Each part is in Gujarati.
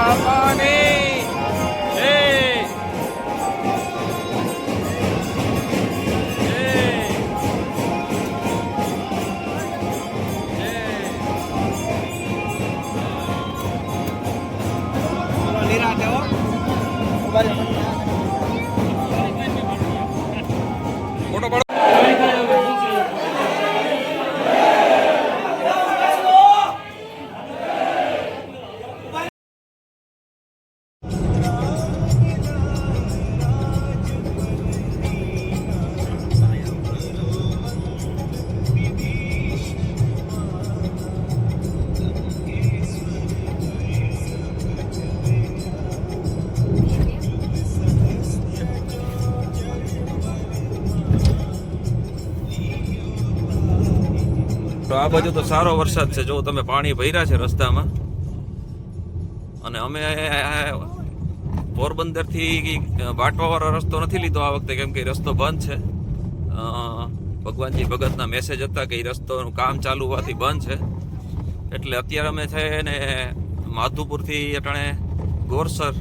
બાપાની જય. ફોટો પાડો. તો આ બાજુ તો સારો વરસાદ છે. જો તમે પાણી ભર્યા છે રસ્તામાં. અને અમે પોરબંદર થી વાટવાવાળો રસ્તો નથી લીધો આ વખતે, કેમ કે રસ્તો બંધ છે. ભગવાનજી ભગતના મેસેજ હતા કે રસ્તોનું કામ ચાલુ હોવાથી બંધ છે. એટલે અત્યારે અમે છે ને માધુપુરથી અટાણે ગોરસર,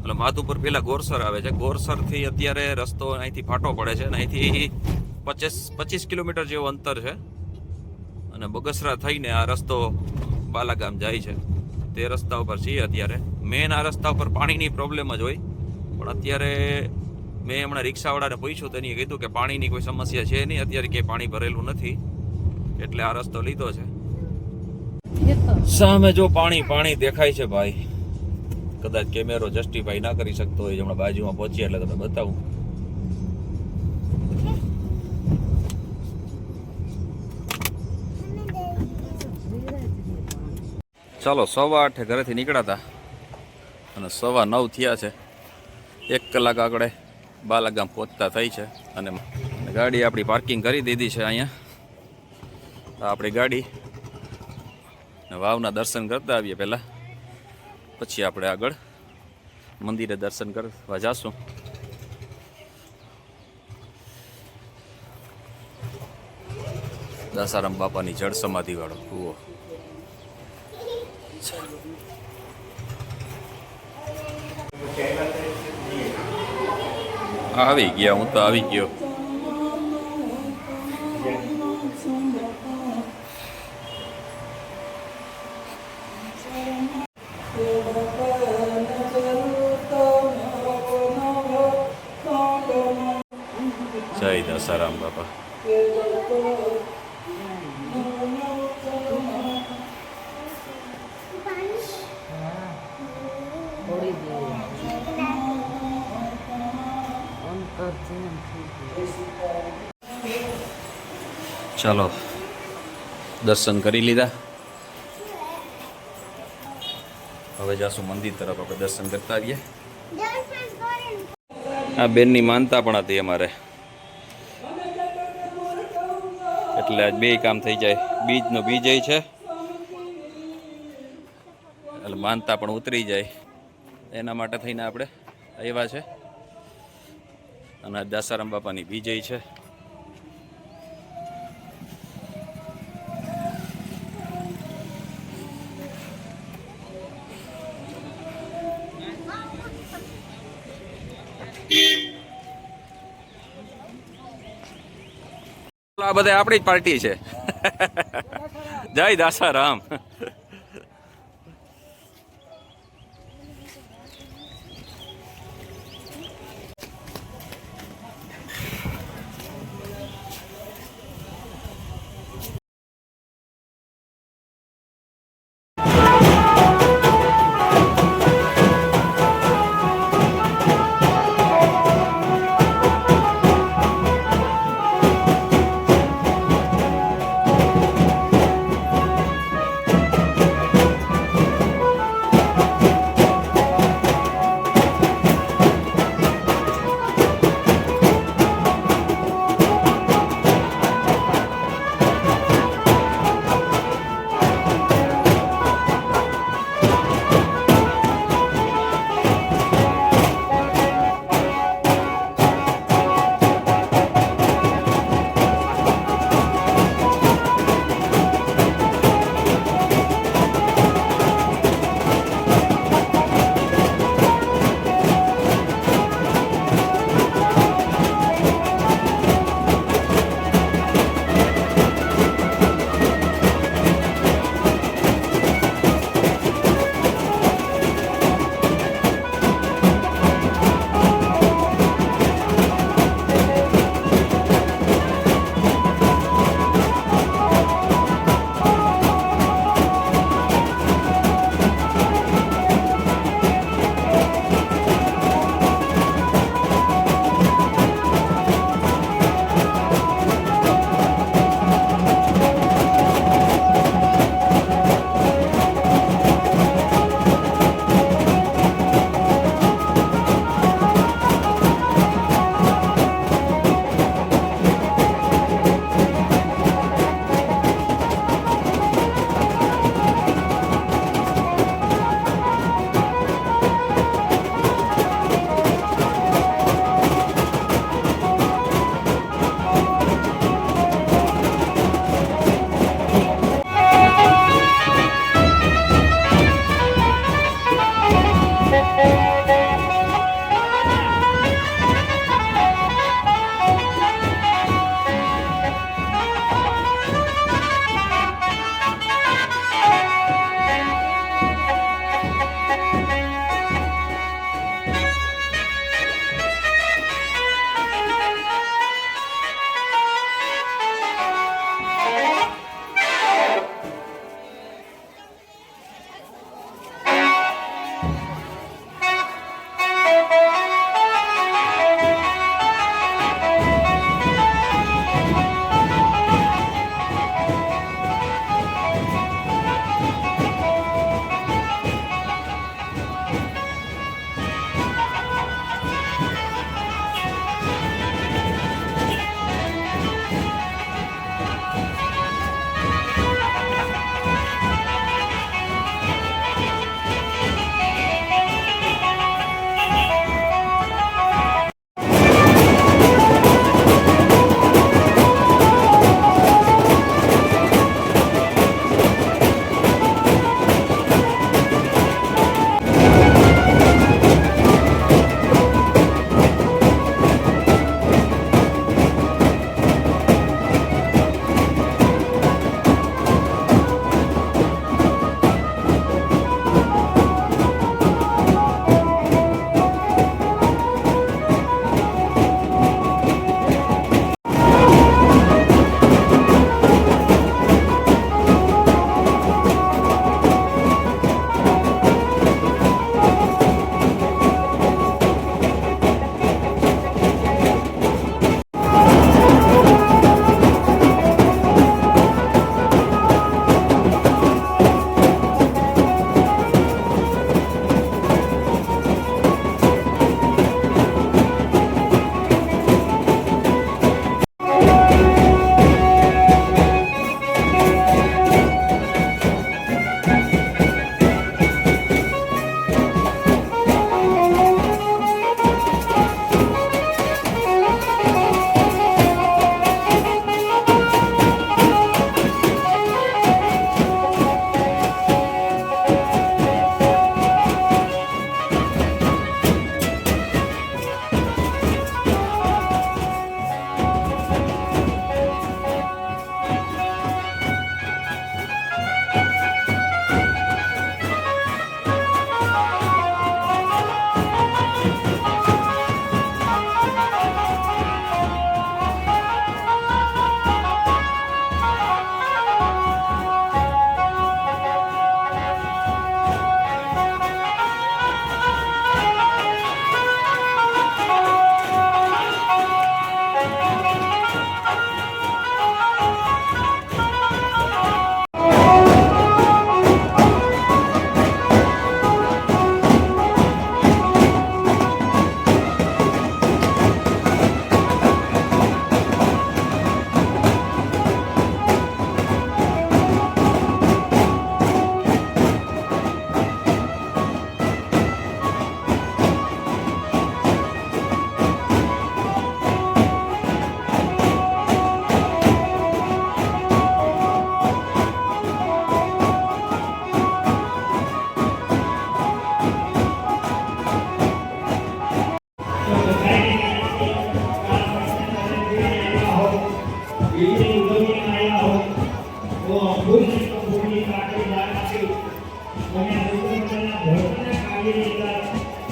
એટલે માધુપુર પેલા ગોરસર આવે છે. ગોરસરથી અત્યારે રસ્તો અહીંથી ફાટો પડે છે. અહીંથી 25 કિલોમીટર જેવું અંતર છે. અને બગસરા થઈને આ રસ્તો બાલાગામ જાય છે. તે રસ્તા ઉપર છીએ અત્યારે. મેન આ રસ્તા ઉપર પાણીની પ્રોબ્લેમ જ હોય, પણ અત્યારે મેં હમણાં રિક્ષાવાળાને પૂછ્યું તો એને કીધું કે પાણીની કોઈ સમસ્યા છે નહીં, અત્યારે ક્યાંય પાણી ભરેલું નથી, એટલે આ રસ્તો લીધો છે. સામે જો પાણી પાણી દેખાય છે ભાઈ. કદાચ કેમેરો જસ્ટિફાઈ ના કરી શકતો હોય, હમણાં બાજુમાં પહોંચીએ એટલે તમને બતાવું. ચાલો 8:15 ઘરેથી નીકળ્યા હતા અને 9:15 થયા છે. 1 કલાક આગળ બાલાગામ પહોંચતા થઈ છે. અને ગાડી આપણી પાર્કિંગ કરી દીધી છે અહીંયા. આપણી ગાડી વાવના દર્શન કરતા આવીએ પહેલાં, પછી આપણે આગળ મંદિરે દર્શન કરવા જાશું. દાસારામ બાપાની જળ સમાધિવાળો કૂવો. આવી ગયા, હું તો આવી ગયો. જય દાસારામ બાપા. ચાલો દર્શન કરી લીધા. હવે જાશું મંદિર તરફ. આપણે દર્શન કરતા આવીએ. આ બેનની માનતા પણ હતી અમારે, એટલે આજ 2 કામ થઈ જાય. બીજનો બીજય છે એટલે માનતા પણ ઉતરી જાય, એના માટે થઈને આપણે આવ્યા છે. અને દાસારામ બાપાની વિજય છે. આ બધા આપણી જ પાર્ટી છે. જય દાસારામ.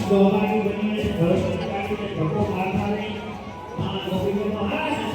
सहभागी बनिए भरत सरकार के धक्को मारना नहीं हाँ गोविंद महाराज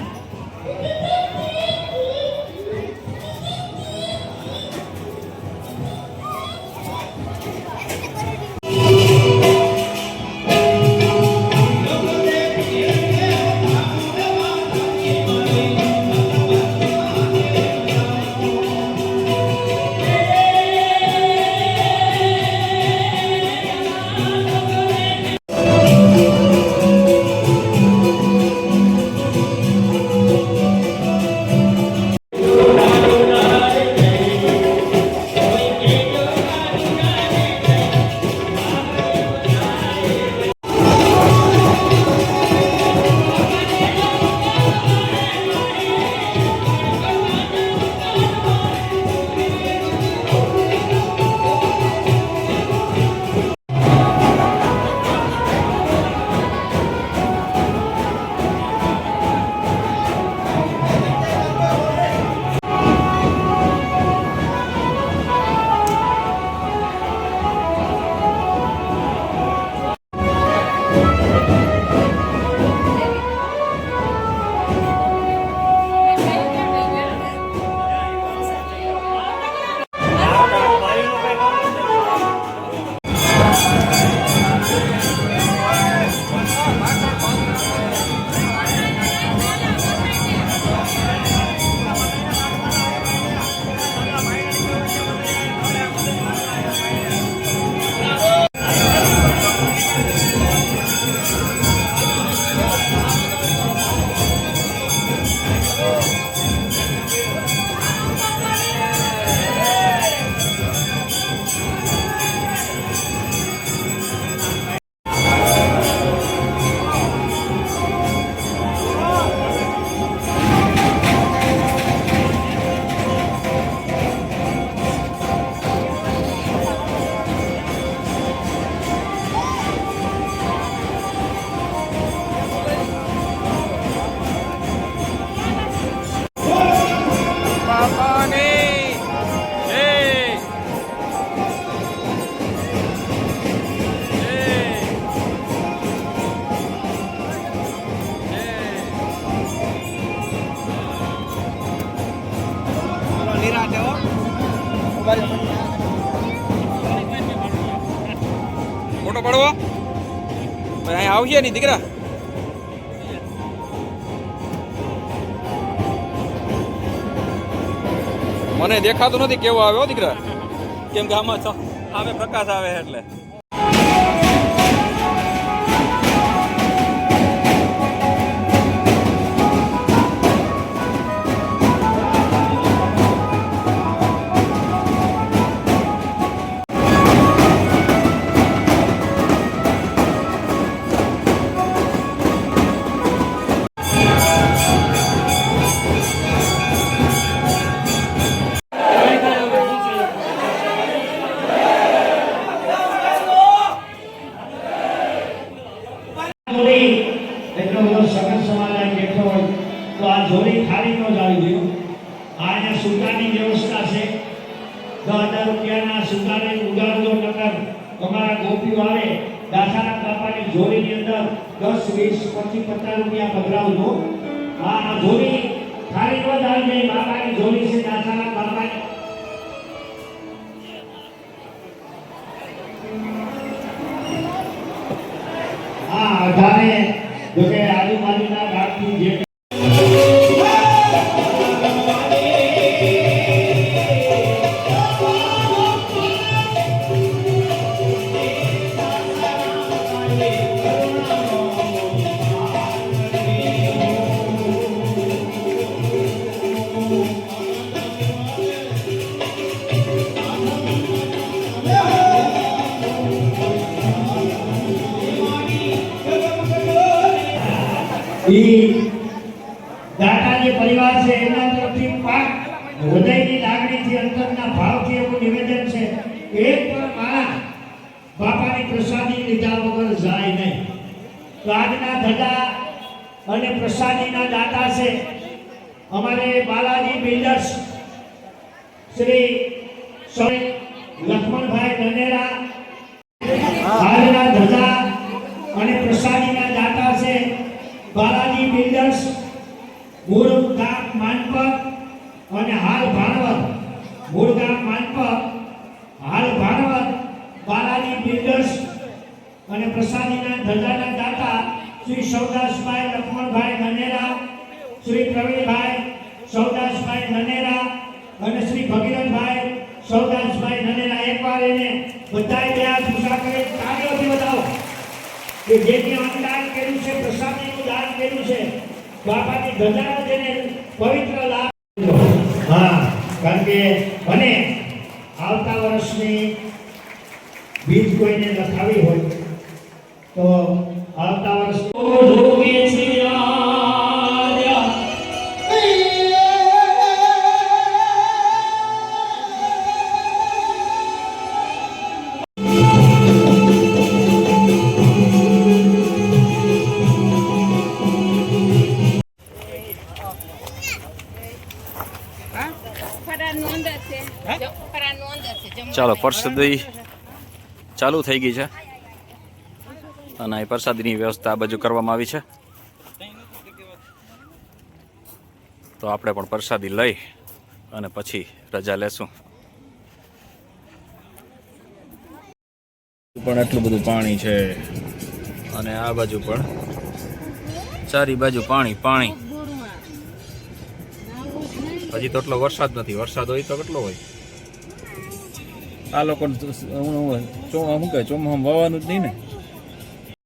ફોટો પાડવો અહીં આવીએ નહીં દીકરા મને દેખાતું નથી કેવો આવ્યો દીકરા કેમ કે આમાં સામે પ્રકાશ આવે એટલે એટલો બધો સગન સમાધાન બેઠો હોય તો આ જોડી ખાલી ન જાવી જોઈએ આ જે સુતાની વ્યવસ્થા છે 10,000 રૂપિયાના સુતાને ઉડાડજો નકર તમારા ગોપીઓ આવે દાસાના કાપાની જોડીની અંદર 10, 20, 25, 50 રૂપિયા પધરાવજો આ જોડી ખાલી ન જાવી જોઈએ બાબાની જોડી છે દાસાના કાપાની અઢારે જોકે આજુબાજુના ગામથી જે દાતા જે પરિવાર છે એના તરફથી પાક હૃદયની લાગણીથી અંતરના ભાવથી એવું નિવેદન છે એક પણ માણસ બાપાની પ્રસાદી લીધા વગર જાય નહીં તો આજના ધજા અને પ્રસાદીના દાતા છે અમારે બાલાજી બિલ્ડર્સ શ્રી લક્ષ્મણભાઈ ધનેરા આજના ધજા અને હાલ ભાણવત મૂળ ગામ માનપર, હાલ ભાણવત બાલાજી બિલ્ડર્સ અને પ્રસાદીના ધંધાના દાતા શ્રી સૌદાસભાઈ લક્ષ્મણભાઈ નનેરા, શ્રી પ્રવીણભાઈ સૌદાસભાઈ નનેરા અને શ્રી ભગીરથભાઈ સૌદાસભાઈ નનેરા. એકવાર એને બધાય બે હાથ ઊંચા કરી તાળીઓથી વધાવો કે જેને અન્નદાન કર્યું છે, પ્રસાદીનું દાન કર્યું છે, બાપાની ધજાનો જેને પવિત્ર લાભ. હા, કારણ કે અને આવતા વર્ષની બીજ કોઈને લખાવી હોય તો આવતા વર્ષ ચાલો, પ્રસાદી ચાલુ થઈ ગઈ છે અને અહીં પ્રસાદીની વ્યવસ્થા આ બાજુ કરવામાં આવી છે. તો આપણે પણ પ્રસાદી લઈ અને પછી રજા લેશું. પણ એટલું બધું પાણી છે અને આ બાજુ પણ ચારી બાજુ પાણી પાણી. હજી તો એટલો વરસાદ નથી. વરસાદ હોય તો કેટલો હોય. આ લોકો શું કહે ચોમાસામાં વાવવાનું જ નહીં ને.